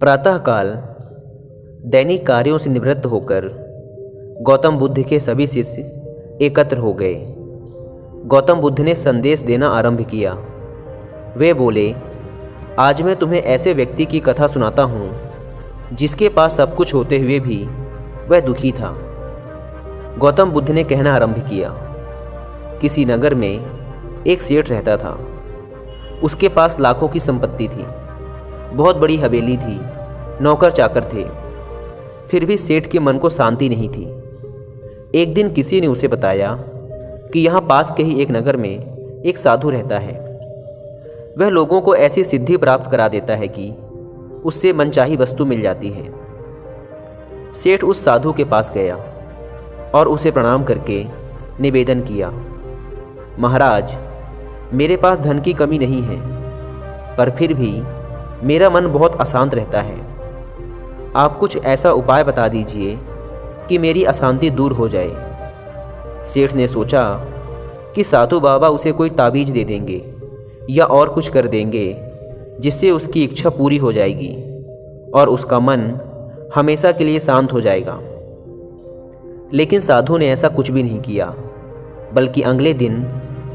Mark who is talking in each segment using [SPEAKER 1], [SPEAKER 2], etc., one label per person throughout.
[SPEAKER 1] प्रातःकाल दैनिक कार्यों से निवृत्त होकर गौतम बुद्ध के सभी शिष्य एकत्र हो गए। गौतम बुद्ध ने संदेश देना आरंभ किया। वे बोले, आज मैं तुम्हें ऐसे व्यक्ति की कथा सुनाता हूँ जिसके पास सब कुछ होते हुए भी वह दुखी था। गौतम बुद्ध ने कहना आरंभ किया, किसी नगर में एक सेठ रहता था। उसके पास लाखों की संपत्ति थी, बहुत बड़ी हवेली थी, नौकर चाकर थे। फिर भी सेठ के मन को शांति नहीं थी। एक दिन किसी ने उसे बताया कि यहाँ पास के ही एक नगर में एक साधु रहता है। वह लोगों को ऐसी सिद्धि प्राप्त करा देता है कि उससे मनचाही वस्तु मिल जाती है। सेठ उस साधु के पास गया और उसे प्रणाम करके निवेदन किया, महाराज, मेरे पास धन की कमी नहीं है, पर फिर भी मेरा मन बहुत अशांत रहता है। आप कुछ ऐसा उपाय बता दीजिए कि मेरी अशांति दूर हो जाए। सेठ ने सोचा कि साधु बाबा उसे कोई ताबीज दे देंगे या और कुछ कर देंगे जिससे उसकी इच्छा पूरी हो जाएगी और उसका मन हमेशा के लिए शांत हो जाएगा। लेकिन साधु ने ऐसा कुछ भी नहीं किया, बल्कि अगले दिन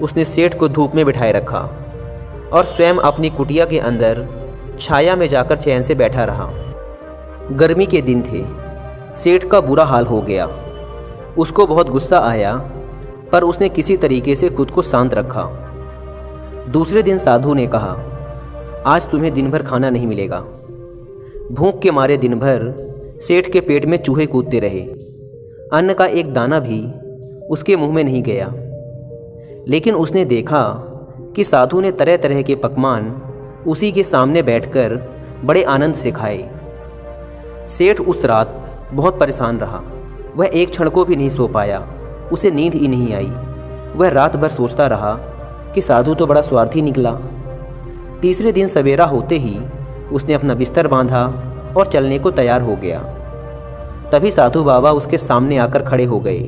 [SPEAKER 1] उसने सेठ को धूप में बिठाए रखा और स्वयं अपनी कुटिया के अंदर छाया में जाकर चैन से बैठा रहा। गर्मी के दिन थे। सेठ का बुरा हाल हो गया। उसको बहुत गुस्सा आया, पर उसने किसी तरीके से खुद को शांत रखा। दूसरे दिन साधु ने कहा, आज तुम्हें दिन भर खाना नहीं मिलेगा। भूख के मारे दिन भर सेठ के पेट में चूहे कूदते रहे। अन्न का एक दाना भी उसके मुंह में नहीं गया। लेकिन उसने देखा कि साधु ने तरह तरह के पकवान उसी के सामने बैठकर बड़े आनंद से खाए। सेठ उस रात बहुत परेशान रहा। वह एक क्षण को भी नहीं सो पाया। उसे नींद ही नहीं आई। वह रात भर सोचता रहा कि साधु तो बड़ा स्वार्थी निकला। तीसरे दिन सवेरा होते ही उसने अपना बिस्तर बांधा और चलने को तैयार हो गया। तभी साधु बाबा उसके सामने आकर खड़े हो गए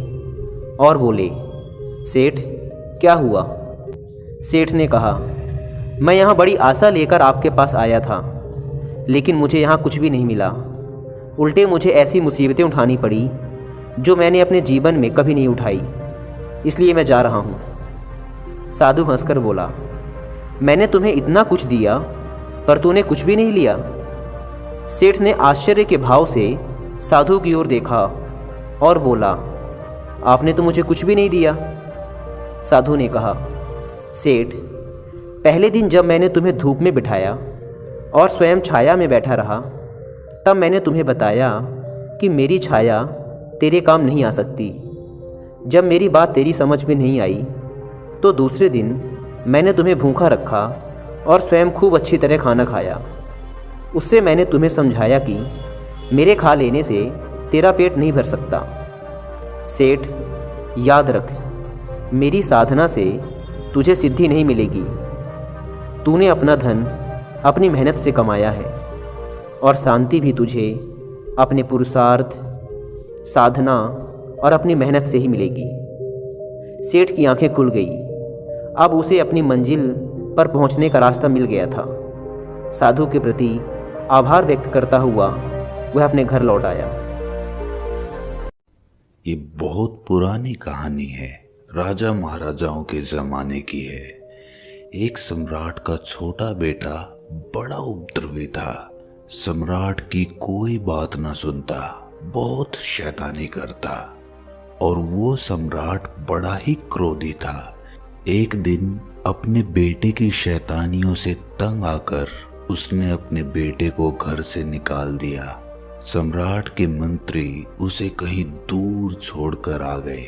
[SPEAKER 1] और बोले, सेठ, क्या हुआ? सेठ ने कहा, मैं यहाँ बड़ी आशा लेकर आपके पास आया था, लेकिन मुझे यहाँ कुछ भी नहीं मिला। उल्टे मुझे ऐसी मुसीबतें उठानी पड़ी जो मैंने अपने जीवन में कभी नहीं उठाई, इसलिए मैं जा रहा हूँ। साधु हंसकर बोला, मैंने तुम्हें इतना कुछ दिया पर तूने कुछ भी नहीं लिया। सेठ ने आश्चर्य के भाव से साधु की ओर देखा और बोला, आपने तो मुझे कुछ भी नहीं दिया। साधु ने कहा, सेठ, पहले दिन जब मैंने तुम्हें धूप में बिठाया और स्वयं छाया में बैठा रहा, तब मैंने तुम्हें बताया कि मेरी छाया तेरे काम नहीं आ सकती। जब मेरी बात तेरी समझ में नहीं आई तो दूसरे दिन मैंने तुम्हें भूखा रखा और स्वयं खूब अच्छी तरह खाना खाया। उससे मैंने तुम्हें समझाया कि मेरे खा लेने से तेरा पेट नहीं भर सकता। सेठ, याद रख, मेरी साधना से तुझे सिद्धि नहीं मिलेगी। तूने अपना धन अपनी मेहनत से कमाया है और शांति भी तुझे अपने पुरुषार्थ, साधना और अपनी मेहनत से ही मिलेगी। सेठ की आंखें खुल गई। अब उसे अपनी मंजिल पर पहुंचने का रास्ता मिल गया था। साधु के प्रति आभार व्यक्त करता हुआ वह अपने घर लौट आया।
[SPEAKER 2] ये बहुत पुरानी कहानी है, राजा महाराजाओं के ज़माने की है। एक सम्राट का छोटा बेटा बड़ा उपद्रवी था। सम्राट की कोई बात ना सुनता, बहुत शैतानी करता और वो सम्राट बड़ा ही क्रोधी था। एक दिन अपने बेटे की शैतानियों से तंग आकर उसने अपने बेटे को घर से निकाल दिया। सम्राट के मंत्री उसे कहीं दूर छोड़कर आ गए।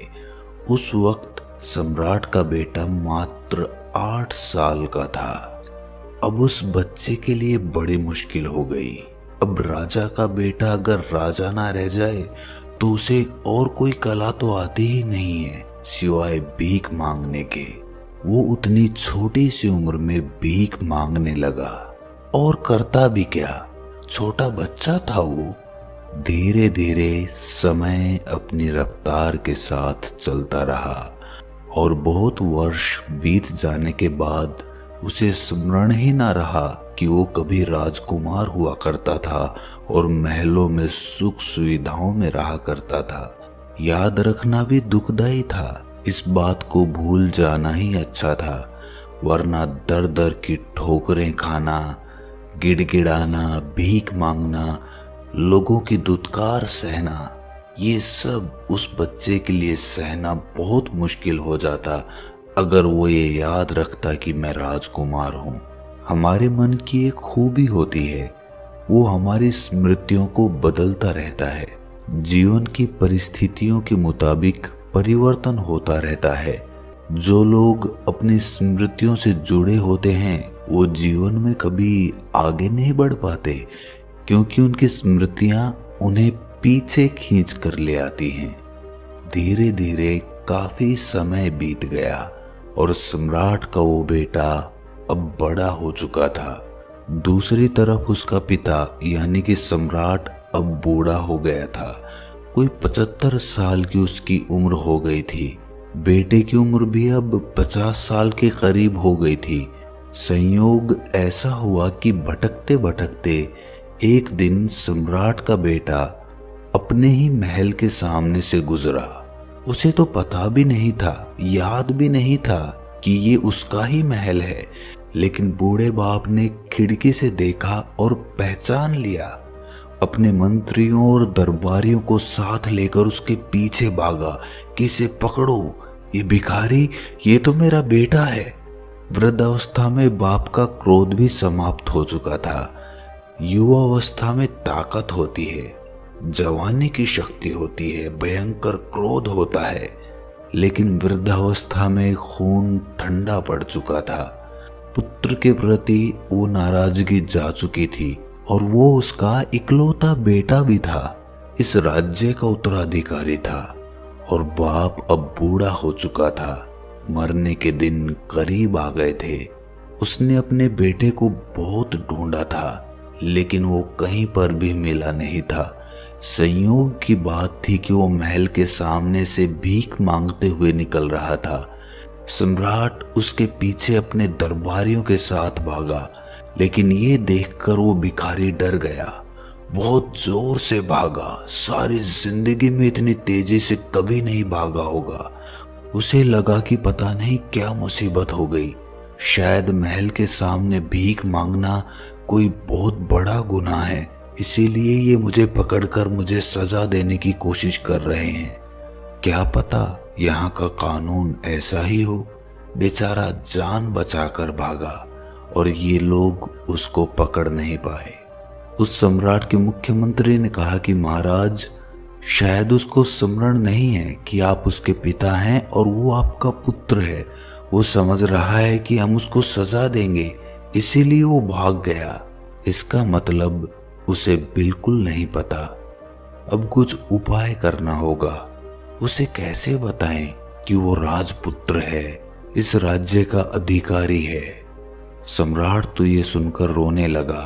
[SPEAKER 2] उस वक्त सम्राट का बेटा मात्र 8 साल का था। अब उस बच्चे के लिए बड़ी मुश्किल हो गई। अब राजा का बेटा अगर राजा ना रह जाए तो उसे और कोई कला तो आती ही नहीं है सिवाय भीख मांगने के। वो उतनी छोटी सी उम्र में भीख मांगने लगा और करता भी क्या, छोटा बच्चा था वो। धीरे धीरे समय अपनी रफ्तार के साथ चलता रहा और बहुत वर्ष बीत जाने के बाद उसे स्मरण ही ना रहा कि वो कभी राजकुमार हुआ करता था और महलों में सुख सुविधाओं में रहा करता था। याद रखना भी दुखदाई था, इस बात को भूल जाना ही अच्छा था, वरना दर दर की ठोकरें खाना, गिड़गिड़ाना, भीख मांगना, लोगों की दुत्कार सहना, ये सब उस बच्चे के लिए सहना बहुत मुश्किल हो जाता अगर वो ये याद रखता कि मैं राजकुमार हूँ। हमारे मन की एक खूबी होती है, वो हमारी स्मृतियों को बदलता रहता है। जीवन की परिस्थितियों के मुताबिक परिवर्तन होता रहता है। जो लोग अपनी स्मृतियों से जुड़े होते हैं वो जीवन में कभी आगे नहीं बढ़ पाते, क्योंकि उनकी स्मृतियां उन्हें पीछे खींच कर ले आती हैं। धीरे धीरे काफी समय बीत गया और सम्राट का वो बेटा अब बड़ा हो चुका था। दूसरी तरफ उसका पिता यानी कि सम्राट अब बूढ़ा हो गया था। कोई 75 साल की उसकी उम्र हो गई थी। बेटे की उम्र भी अब 50 साल के करीब हो गई थी। संयोग ऐसा हुआ कि भटकते भटकते एक दिन सम्राट का बेटा अपने ही महल के सामने से गुजरा। उसे तो पता भी नहीं था, याद भी नहीं था कि ये उसका ही महल है, लेकिन बूढ़े बाप ने खिड़की से देखा और पहचान लिया। अपने मंत्रियों और दरबारियों को साथ लेकर उसके पीछे भागा कि इसे पकड़ो, ये भिखारी, ये तो मेरा बेटा है। वृद्धावस्था में बाप का क्रोध भी समाप्त हो चुका था। युवावस्था में ताकत होती है, जवानी की शक्ति होती है, भयंकर क्रोध होता है, लेकिन वृद्धावस्था में खून ठंडा पड़ चुका था। पुत्र के प्रति वो नाराजगी जा चुकी थी और वो उसका इकलौता बेटा भी था, इस राज्य का उत्तराधिकारी था और बाप अब बूढ़ा हो चुका था। मरने के दिन करीब आ गए थे। उसने अपने बेटे को बहुत ढूंढा था, लेकिन वो कहीं पर भी मिला नहीं था। संयोग की बात थी कि वो महल के सामने से भीख मांगते हुए निकल रहा था। सम्राट उसके पीछे अपने दरबारियों के साथ भागा, लेकिन ये देखकर वो भिखारी डर गया। बहुत जोर से भागा, सारी जिंदगी में इतनी तेजी से कभी नहीं भागा होगा। उसे लगा कि पता नहीं क्या मुसीबत हो गई। शायद महल के सामने भीख मांगना कोई बहुत बड़ा गुनाह है, इसीलिए ये मुझे पकड़कर मुझे सजा देने की कोशिश कर रहे हैं। क्या पता यहाँ का कानून ऐसा ही हो। बेचारा जान बचाकर भागा और ये लोग उसको पकड़ नहीं पाए। उस सम्राट के मुख्यमंत्री ने कहा कि महाराज, शायद उसको स्मरण नहीं है कि आप उसके पिता हैं और वो आपका पुत्र है। वो समझ रहा है कि हम उसको सजा देंगे, इसीलिए वो भाग गया। इसका मतलब उसे बिल्कुल नहीं पता। अब कुछ उपाय करना होगा। उसे कैसे बताएं कि वो राजपुत्र है, इस राज्य का अधिकारी है। सम्राट तो ये सुनकर रोने लगा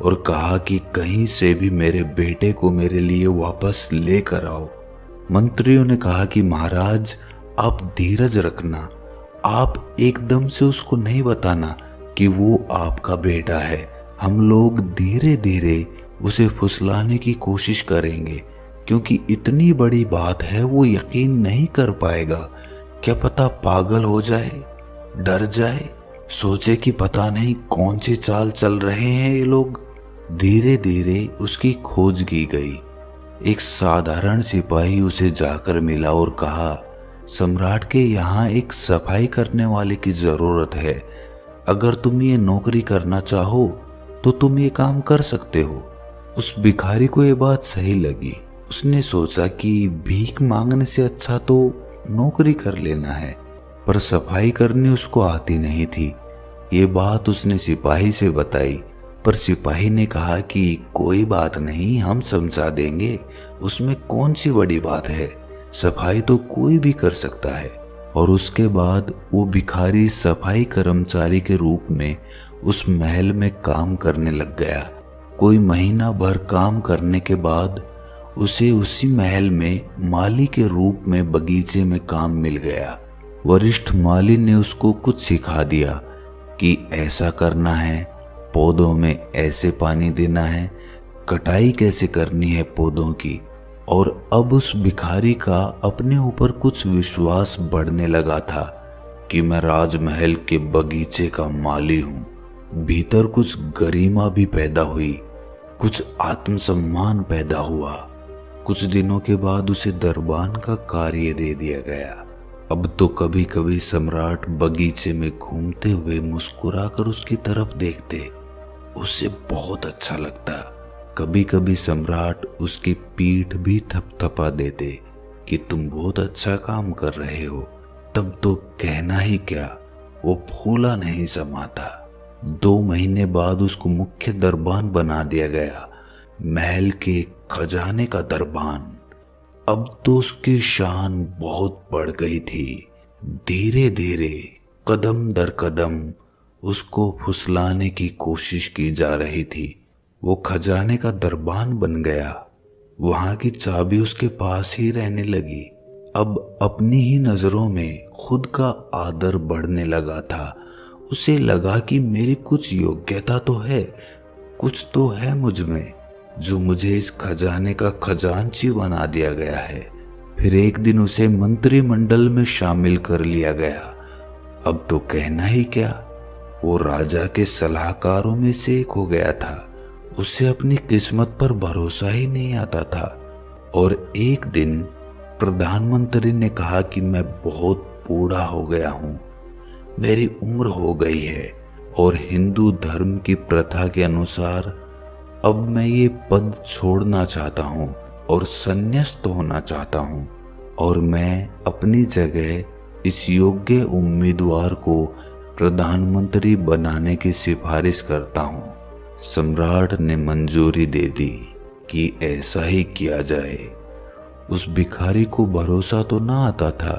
[SPEAKER 2] और कहा कि कहीं से भी मेरे बेटे को मेरे लिए वापस लेकर आओ। मंत्रियों ने कहा कि महाराज, आप धीरज रखना, आप एकदम से उसको नहीं बताना कि वो आपका बेटा है। हम लोग धीरे धीरे उसे फुसलाने की कोशिश करेंगे, क्योंकि इतनी बड़ी बात है, वो यकीन नहीं कर पाएगा। क्या पता पागल हो जाए, डर जाए, सोचे कि पता नहीं कौन सी चाल चल रहे हैं ये लोग। धीरे धीरे उसकी खोज की गई। एक साधारण सिपाही उसे जाकर मिला और कहा, सम्राट के यहाँ एक सफाई करने वाले की जरूरत है। अगर तुम ये नौकरी करना चाहो तो तुम ये काम कर सकते हो। उस भिखारी को ये बात सही लगी। उसने सोचा कि भीख मांगने से अच्छा तो नौकरी कर लेना है, पर सफाई करनी उसको आती नहीं थी। ये बात उसने सिपाही से बताई, पर सिपाही ने कहा कि कोई बात नहीं, हम समझा देंगे, उसमें कौन सी बड़ी बात है, सफाई तो कोई भी कर सकता है। और उसके बाद वो भिखारी सफाई कर्मचारी के रूप में उस महल में काम करने लग गया। कोई महीना भर काम करने के बाद उसे उसी महल में माली के रूप में बगीचे में काम मिल गया। वरिष्ठ माली ने उसको कुछ सिखा दिया कि ऐसा करना है, पौधों में ऐसे पानी देना है, कटाई कैसे करनी है पौधों की। और अब उस भिखारी का अपने ऊपर कुछ विश्वास बढ़ने लगा था कि मैं राजमहल के बगीचे का माली हूं। भीतर कुछ गरिमा भी पैदा हुई, कुछ आत्मसम्मान पैदा हुआ। कुछ दिनों के बाद उसे दरबान का कार्य दे दिया गया। अब तो कभी कभी सम्राट बगीचे में घूमते हुए मुस्कुराकर उसकी तरफ देखते, उसे बहुत अच्छा लगता। कभी कभी सम्राट उसकी पीठ भी थपथपा देते कि तुम बहुत अच्छा काम कर रहे हो। तब तो कहना ही क्या, वो फूला नहीं समाता। 2 महीने बाद उसको मुख्य दरबान बना दिया गया, महल के खजाने का दरबान। अब तो उसकी शान बहुत बढ़ गई थी। धीरे धीरे, कदम दर कदम उसको फुसलाने की कोशिश की जा रही थी। वो खजाने का दरबान बन गया, वहां की चाबी उसके पास ही रहने लगी। अब अपनी ही नजरों में खुद का आदर बढ़ने लगा था। उसे लगा कि मेरी कुछ योग्यता तो है, कुछ तो है मुझ में, जो मुझे इस खजाने का खजांची बना दिया गया है। फिर एक दिन उसे मंत्रिमंडल में शामिल कर लिया गया। अब तो कहना ही क्या, वो राजा के सलाहकारों में से एक हो गया था। उसे अपनी किस्मत पर भरोसा ही नहीं आता था। और एक दिन प्रधानमंत्री ने कहा कि मैं बहुत बूढ़ा हो गया हूँ, मेरी उम्र हो गई है और हिंदू धर्म की प्रथा के अनुसार अब मैं ये पद छोड़ना चाहता हूँ और संन्यास्त होना चाहता हूँ, और मैं अपनी जगह इस योग्य उम्मीदवार को प्रधानमंत्री बनाने की सिफारिश करता हूँ। सम्राट ने मंजूरी दे दी कि ऐसा ही किया जाए। उस भिखारी को भरोसा तो ना आता था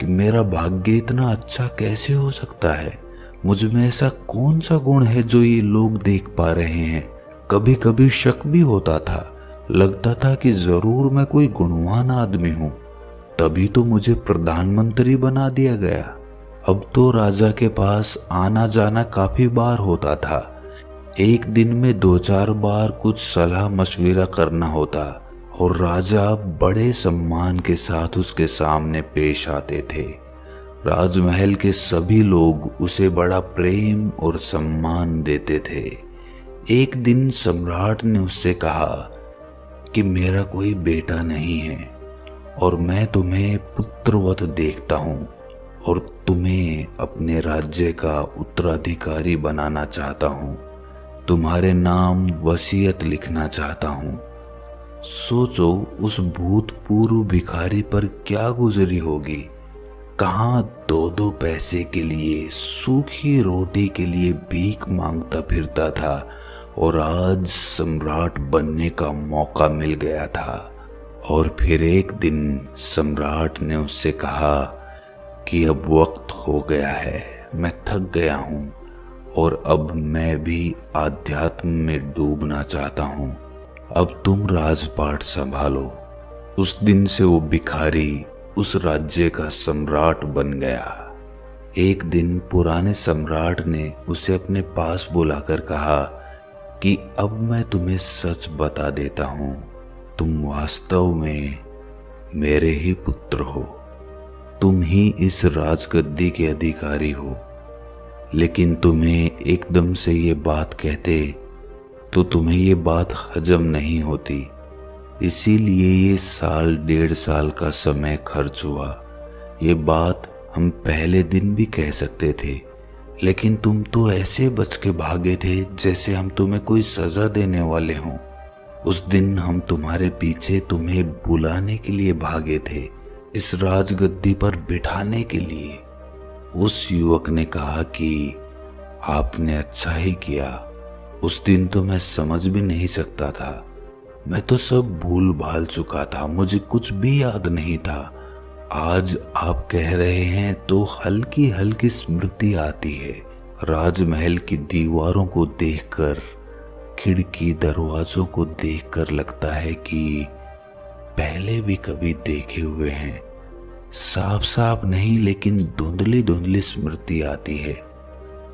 [SPEAKER 2] कि मेरा भाग्य इतना अच्छा कैसे हो सकता है, मुझ में ऐसा कौन सा गुण है जो ये लोग देख पा रहे हैं। कभी कभी शक भी होता था, लगता था कि जरूर मैं कोई गुणवान आदमी हूँ, तभी तो मुझे प्रधानमंत्री बना दिया गया। अब तो राजा के पास आना जाना काफी बार होता था। एक दिन में 2-4 बार कुछ सलाह मशविरा करना होता और राजा बड़े सम्मान के साथ उसके सामने पेश आते थे। राजमहल के सभी लोग उसे बड़ा प्रेम और सम्मान देते थे। एक दिन सम्राट ने उससे कहा कि मेरा कोई बेटा नहीं है और मैं तुम्हें पुत्रवत देखता हूँ और तुम्हें अपने राज्य का उत्तराधिकारी बनाना चाहता हूँ। तुम्हारे नाम वसीयत लिखना चाहता हूँ। सोचो उस भूतपूर्व भिखारी पर क्या गुजरी होगी। कहाँ 2-2 पैसे के लिए, सूखी रोटी के लिए भीख मांगता फिरता था और आज सम्राट बनने का मौका मिल गया था। और फिर एक दिन सम्राट ने उससे कहा कि अब वक्त हो गया है, मैं थक गया हूँ और अब मैं भी आध्यात्म में डूबना चाहता हूँ, अब तुम राजपाट संभालो। उस दिन से वो भिखारी उस राज्य का सम्राट बन गया। एक दिन पुराने सम्राट ने उसे अपने पास बुलाकर कहा कि अब मैं तुम्हें सच बता देता हूँ, तुम वास्तव में मेरे ही पुत्र हो, तुम ही इस राजगद्दी के अधिकारी हो। लेकिन तुम्हें एकदम से ये बात कहते तो तुम्हें ये बात हजम नहीं होती, इसीलिए ये 1.5 साल का समय खर्च हुआ। ये बात हम पहले दिन भी कह सकते थे, लेकिन तुम तो ऐसे बच के भागे थे जैसे हम तुम्हें कोई सजा देने वाले हों। उस दिन हम तुम्हारे पीछे तुम्हें बुलाने के लिए भागे थे, इस राजगद्दी पर बिठाने के लिए। उस युवक ने कहा कि आपने अच्छा ही किया। उस दिन तो मैं समझ भी नहीं सकता था, मैं तो सब भूल भाल चुका था, मुझे कुछ भी याद नहीं था। आज आप कह रहे हैं तो हल्की हल्की स्मृति आती है। राजमहल की दीवारों को देखकर, खिड़की दरवाजों को देखकर लगता है कि पहले भी कभी देखे हुए हैं। साफ साफ नहीं, लेकिन धुंधली धुंधली स्मृति आती है।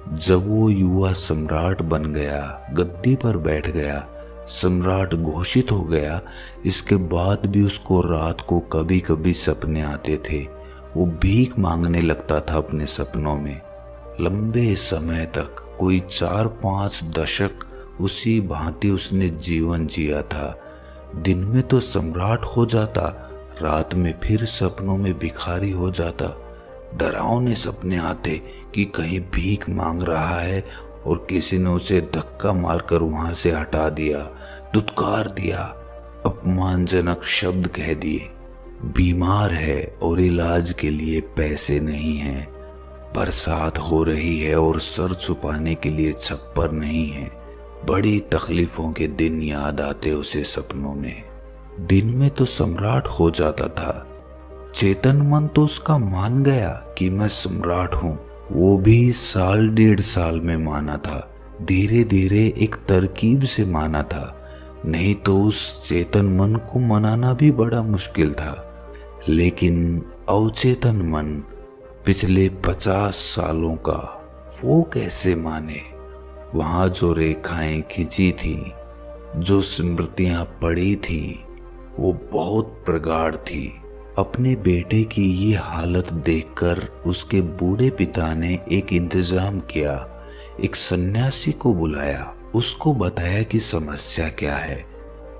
[SPEAKER 2] जब वो युवा सम्राट बन गया, गद्दी पर बैठ गया, सम्राट घोषित हो गया, इसके बाद भी उसको रात को कभी कभी सपने आते थे। वो भीख मांगने लगता था अपने सपनों में। लंबे समय तक, कोई 4-5 दशक उसी भांति उसने जीवन जिया था। दिन में तो सम्राट हो जाता, रात में फिर सपनों में भिखारी हो जाता। डरावने सपने आते कि कहीं भीख मांग रहा है और किसी ने उसे धक्का मारकर वहां से हटा दिया, दुत्कार दिया, अपमानजनक शब्द कह दिए, बीमार है और इलाज के लिए पैसे नहीं हैं, बरसात हो रही है और सर छुपाने के लिए छप्पर नहीं है। बड़ी तकलीफों के दिन याद आते उसे सपनों में। दिन में तो सम्राट हो जाता था, चेतन मन तो उसका मान गया कि मैं सम्राट हूं। वो भी 1.5 साल में माना था, धीरे धीरे एक तरकीब से माना था, नहीं तो उस चेतन मन को मनाना भी बड़ा मुश्किल था। लेकिन अवचेतन मन पिछले 50 सालों का, वो कैसे माने? वहां जो रेखाएं खिंची थी, जो स्मृतियां पड़ी थी, वो बहुत प्रगाढ़ थी। अपने बेटे की ये हालत देखकर उसके बूढ़े पिता ने एक इंतजाम किया। एक सन्यासी को बुलाया, उसको बताया कि समस्या क्या है।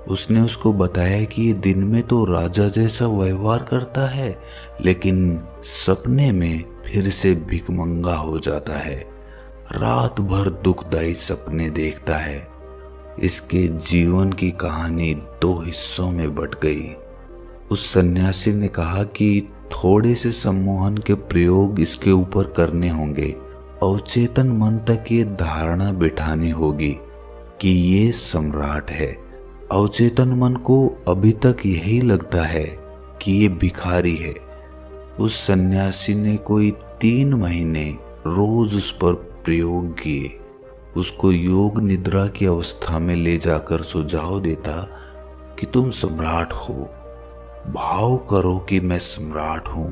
[SPEAKER 2] उसने उसको बताया कि ये दिन में तो राजा जैसा व्यवहार करता है, लेकिन सपने में फिर से भिखमंगा हो जाता है, रात भर दुखदायी सपने देखता है। इसके जीवन की कहानी 2 हिस्सों में बट गई। उस सन्यासी ने कहा कि थोड़े से सम्मोहन के प्रयोग इसके ऊपर करने होंगे। अवचेतन मन तक ये धारणा बिठानी होगी कि ये सम्राट है। अवचेतन मन को अभी तक यही लगता है कि ये भिखारी है। उस सन्यासी ने कोई 3 महीने रोज उस पर प्रयोग किए। उसको योग निद्रा की अवस्था में ले जाकर सुझाव देता कि तुम सम्राट हो, भाव करो कि मैं सम्राट हूं,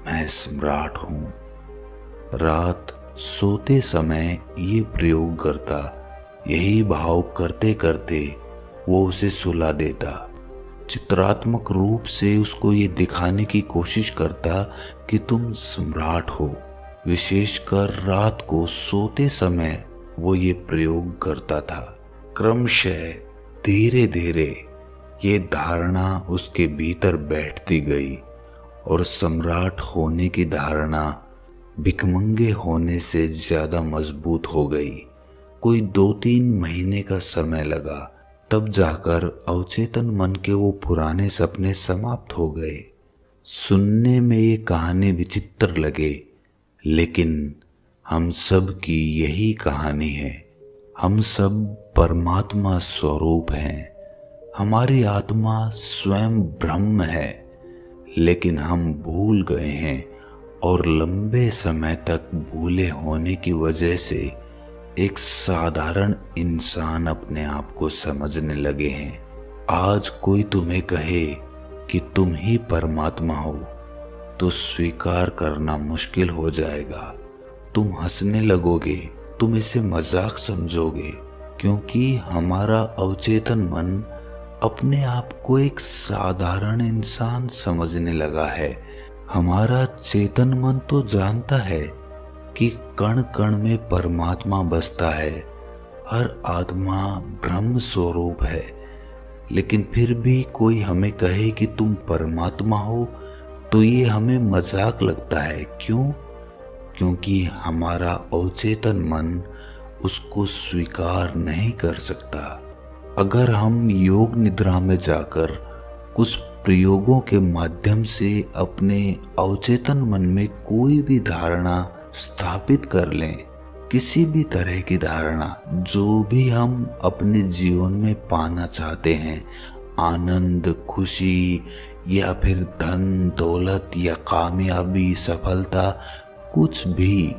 [SPEAKER 2] मैं सम्राट हूं। रात सोते समय ये प्रयोग करता, यही भाव करते करते वो उसे सुला देता। चित्रात्मक रूप से उसको ये दिखाने की कोशिश करता कि तुम सम्राट हो। विशेषकर रात को सोते समय वो ये प्रयोग करता था। क्रमशः धीरे धीरे ये धारणा उसके भीतर बैठती गई और सम्राट होने की धारणा भिखमंगे होने से ज्यादा मजबूत हो गई। कोई 2-3 महीने का समय लगा, तब जाकर अवचेतन मन के वो पुराने सपने समाप्त हो गए। सुनने में ये कहानी विचित्र लगे, लेकिन हम सब की यही कहानी है। हम सब परमात्मा स्वरूप हैं। हमारी आत्मा स्वयं ब्रह्म है, लेकिन हम भूल गए हैं और लंबे समय तक भूले होने की वजह से एक साधारण इंसान अपने आप को समझने लगे हैं। आज कोई तुम्हें कहे कि तुम ही परमात्मा हो तो स्वीकार करना मुश्किल हो जाएगा। तुम हंसने लगोगे, तुम इसे मजाक समझोगे, क्योंकि हमारा अवचेतन मन अपने आप को एक साधारण इंसान समझने लगा है। हमारा चेतन मन तो जानता है कि कण कण में परमात्मा बसता है, हर आत्मा ब्रह्म स्वरूप है। लेकिन फिर भी कोई हमें कहे कि तुम परमात्मा हो तो ये हमें मजाक लगता है। क्यों? क्योंकि हमारा अवचेतन मन उसको स्वीकार नहीं कर सकता। अगर हम योग निद्रा में जाकर कुछ प्रयोगों के माध्यम से अपने अवचेतन मन में कोई भी धारणा स्थापित कर लें, किसी भी तरह की धारणा, जो भी हम अपने जीवन में पाना चाहते हैं, आनंद, खुशी या फिर धन दौलत या कामयाबी, सफलता, कुछ भी,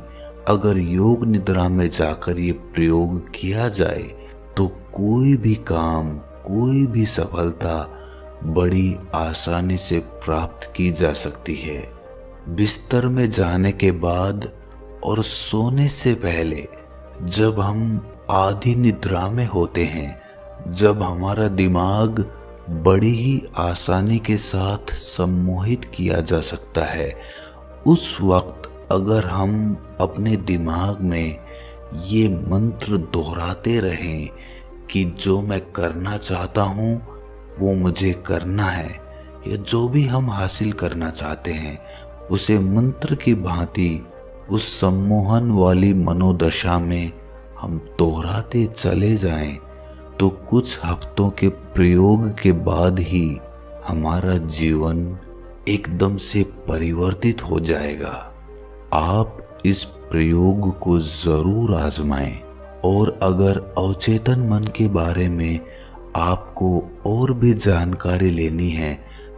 [SPEAKER 2] अगर योग निद्रा में जाकर ये प्रयोग किया जाए तो कोई भी काम, कोई भी सफलता बड़ी आसानी से प्राप्त की जा सकती है। बिस्तर में जाने के बाद और सोने से पहले जब हम आधी निद्रा में होते हैं, जब हमारा दिमाग बड़ी ही आसानी के साथ सम्मोहित किया जा सकता है, उस वक्त अगर हम अपने दिमाग में ये मंत्र दोहराते रहें कि जो मैं करना चाहता हूँ वो मुझे करना है, या जो भी हम हासिल करना चाहते हैं उसे मंत्र की भांति उस सम्मोहन वाली मनोदशा में हम दोहराते चले जाएं, तो कुछ हफ्तों के प्रयोग के बाद ही हमारा जीवन एकदम से परिवर्तित हो जाएगा। आप इस प्रयोग को जरूर आजमाएं, और अगर अवचेतन मन के बारे में आपको और भी जानकारी लेनी है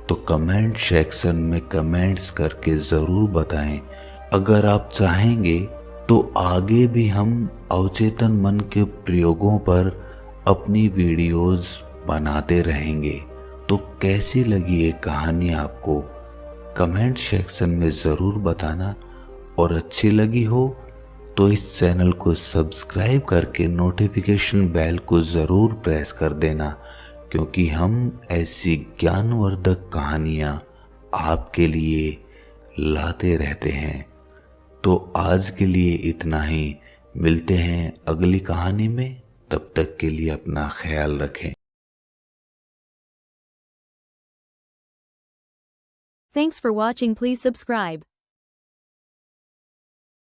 [SPEAKER 2] तो कमेंट सेक्शन में कमेंट्स करके ज़रूर बताएं। अगर आप चाहेंगे तो आगे भी हम अवचेतन मन के प्रयोगों पर अपनी वीडियोस बनाते रहेंगे। तो कैसी लगी ये कहानी आपको कमेंट सेक्शन में ज़रूर बताना, और अच्छी लगी हो तो इस चैनल को सब्सक्राइब करके नोटिफिकेशन बेल को ज़रूर प्रेस कर देना, क्योंकि हम ऐसी ज्ञानवर्धक कहानियाँ आपके लिए लाते रहते हैं। तो आज के लिए इतना ही, मिलते हैं अगली कहानी में, तब तक के लिए अपना ख्याल रखें।
[SPEAKER 3] Thanks for watching. Please subscribe.